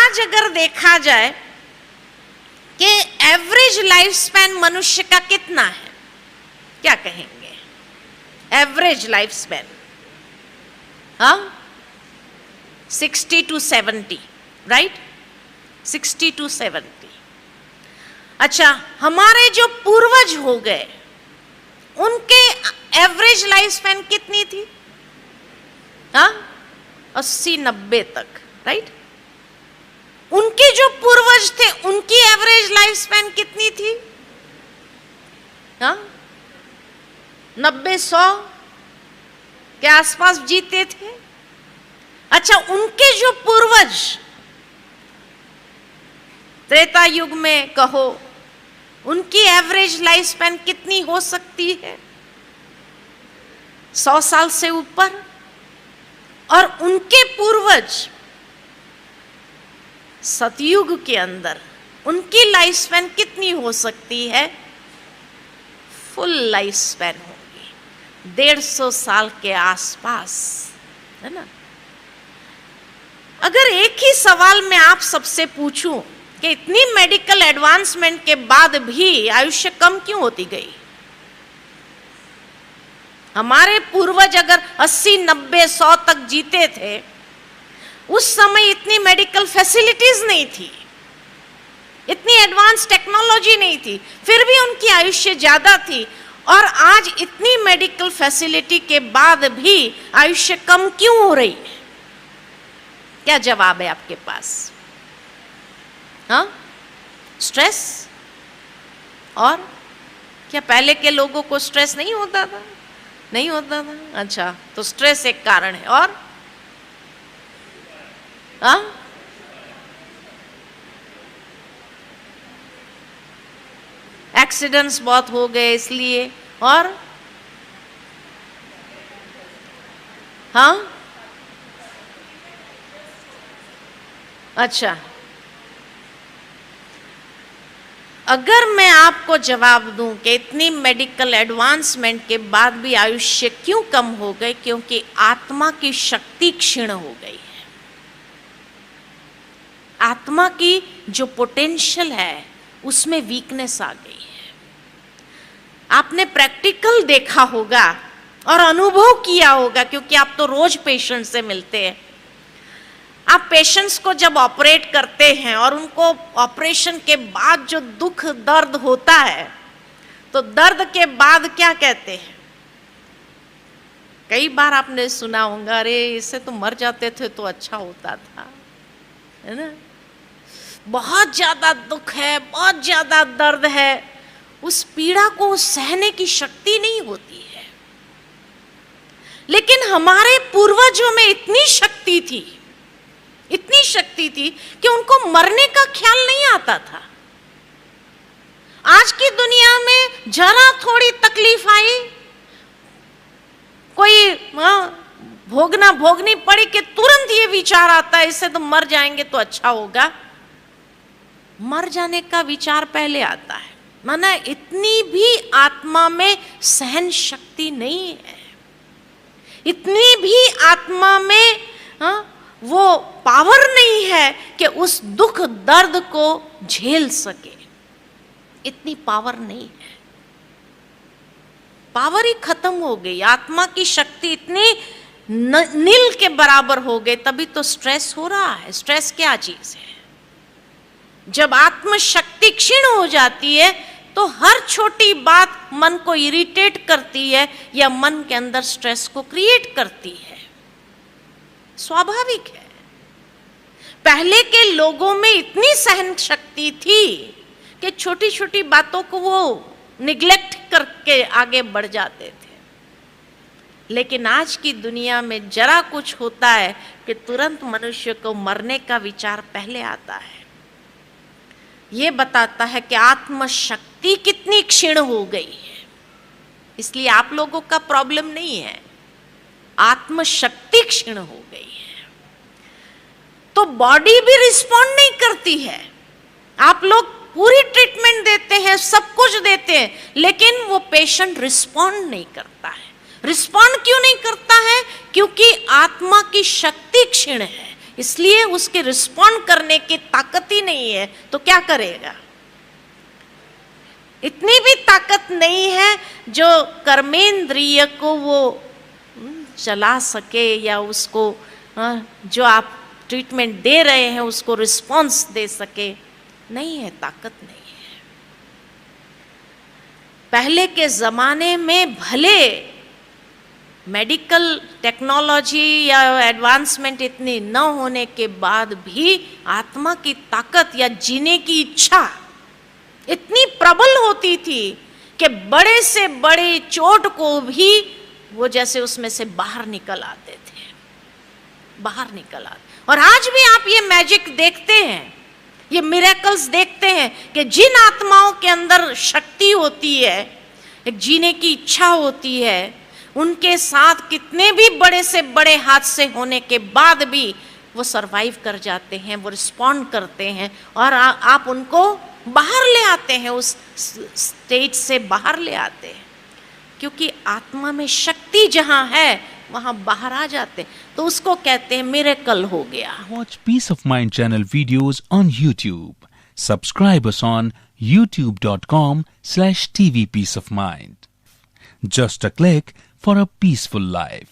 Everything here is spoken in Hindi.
आज अगर देखा जाए कि एवरेज लाइफ स्पैन मनुष्य का कितना है, क्या कहेंगे? Average life span 60 to 70, right? 60 to 70। अच्छा, हमारे जो पूर्वज हो गए उनके एवरेज लाइफ स्पैन कितनी थी? 80-90 तक, राइट? उनके जो पूर्वज थे उनकी एवरेज लाइफ स्पैन कितनी थी? 90-100 के आसपास जीते थे। अच्छा, उनके जो पूर्वज त्रेता युग में कहो, उनकी एवरेज लाइफ स्पैन कितनी हो सकती है? 100 साल से ऊपर। और उनके पूर्वज सतयुग के अंदर उनकी लाइफ स्पैन कितनी हो सकती है? फुल लाइफ स्पैन होगी 150 साल के आसपास, है ना? अगर एक ही सवाल मैं आप सबसे पूछूं कि इतनी मेडिकल एडवांसमेंट के बाद भी आयुष्य कम क्यों होती गई? हमारे पूर्वज अगर 80-90-100 तक जीते थे, उस समय इतनी मेडिकल फैसिलिटीज नहीं थी, इतनी एडवांस टेक्नोलॉजी नहीं थी, फिर भी उनकी आयुष्य ज्यादा थी। और आज इतनी मेडिकल फैसिलिटी के बाद भी आयुष्य कम क्यों हो रही है? क्या जवाब है आपके पास? स्ट्रेस? और क्या पहले के लोगों को स्ट्रेस नहीं होता था? नहीं होता था। अच्छा, तो स्ट्रेस एक कारण है। और एक्सीडेंट्स बहुत हो गए इसलिए। और अच्छा, अगर मैं आपको जवाब दूं कि इतनी मेडिकल एडवांसमेंट के बाद भी आयुष्य क्यों कम हो गए? क्योंकि आत्मा की शक्ति क्षीण हो गई है। आत्मा की जो पोटेंशियल है उसमें वीकनेस आ गई है। आपने प्रैक्टिकल देखा होगा और अनुभव किया होगा, क्योंकि आप तो रोज पेशेंट से मिलते हैं। आप पेशेंट्स को जब ऑपरेट करते हैं और उनको ऑपरेशन के बाद जो दुख दर्द होता है, तो दर्द के बाद क्या कहते हैं? कई बार आपने सुना होगा, अरे इससे तो मर जाते थे तो अच्छा होता था, है ना? बहुत ज्यादा दुख है, बहुत ज्यादा दर्द है, उस पीड़ा को सहने की शक्ति नहीं होती है। लेकिन हमारे पूर्वजों में इतनी शक्ति थी कि उनको मरने का ख्याल नहीं आता था। आज की दुनिया में जरा थोड़ी तकलीफ आई, कोई भोगनी पड़ी कि तुरंत ये विचार आता है इससे तो मर जाएंगे तो अच्छा होगा। मर जाने का विचार पहले आता है। माना इतनी भी आत्मा में सहन शक्ति नहीं है, इतनी भी आत्मा में वो पावर नहीं है कि उस दुख दर्द को झेल सके। इतनी पावर नहीं है, पावर ही खत्म हो गई। आत्मा की शक्ति इतनी नील के बराबर हो गई, तभी तो स्ट्रेस हो रहा है। स्ट्रेस क्या चीज है? जब आत्म शक्ति क्षीण हो जाती है तो हर छोटी बात मन को इरिटेट करती है या मन के अंदर स्ट्रेस को क्रिएट करती है। स्वाभाविक है। पहले के लोगों में इतनी सहन शक्ति थी कि छोटी छोटी बातों को वो निग्लेक्ट करके आगे बढ़ जाते थे। लेकिन आज की दुनिया में जरा कुछ होता है कि तुरंत मनुष्य को मरने का विचार पहले आता है। ये बताता है कि आत्म शक्ति कितनी क्षीण हो गई है। इसलिए आप लोगों का प्रॉब्लम नहीं है, आत्म शक्ति क्षीण हो गई है। तो बॉडी भी रिस्पॉन्ड नहीं करती है। आप लोग पूरी ट्रीटमेंट देते हैं, सब कुछ देते हैं, लेकिन वो पेशेंट रिस्पॉन्ड नहीं करता है। रिस्पॉन्ड क्यों नहीं करता है? क्योंकि आत्मा की शक्ति क्षीण है। इसलिए उसके रिस्पॉन्ड करने की ताकत ही नहीं है, तो क्या करेगा? इतनी भी ताकत नहीं है जो कर्मेंद्रिय को वो चला सके या उसको जो आप ट्रीटमेंट दे रहे हैं उसको रिस्पॉन्स दे सके। नहीं है, ताकत नहीं है। पहले के जमाने में भले मेडिकल टेक्नोलॉजी या एडवांसमेंट इतनी न होने के बाद भी आत्मा की ताकत या जीने की इच्छा इतनी प्रबल होती थी कि बड़े से बड़े चोट को भी वो जैसे उसमें से बाहर निकल आते थे, बाहर निकल आते। और आज भी आप ये मैजिक देखते हैं, ये मिरेकल्स देखते हैं कि जिन आत्माओं के अंदर शक्ति होती है, एक जीने की इच्छा होती है, उनके साथ कितने भी बड़े से बड़े हादसे होने के बाद भी वो सरवाइव कर जाते हैं, वो रिस्पॉन्ड करते हैं और आप उनको बाहर ले आते हैं, उस स्टेज से बाहर ले आते हैं। क्योंकि आत्मा में शक्ति जहां है वहां बाहर आ जाते हैं, तो उसको कहते हैं मिरेकल हो गया। Watch Peace of Mind channel videos on YouTube. Subscribe us on youtube.com/tvpeaceofmind. Just a click for a peaceful life.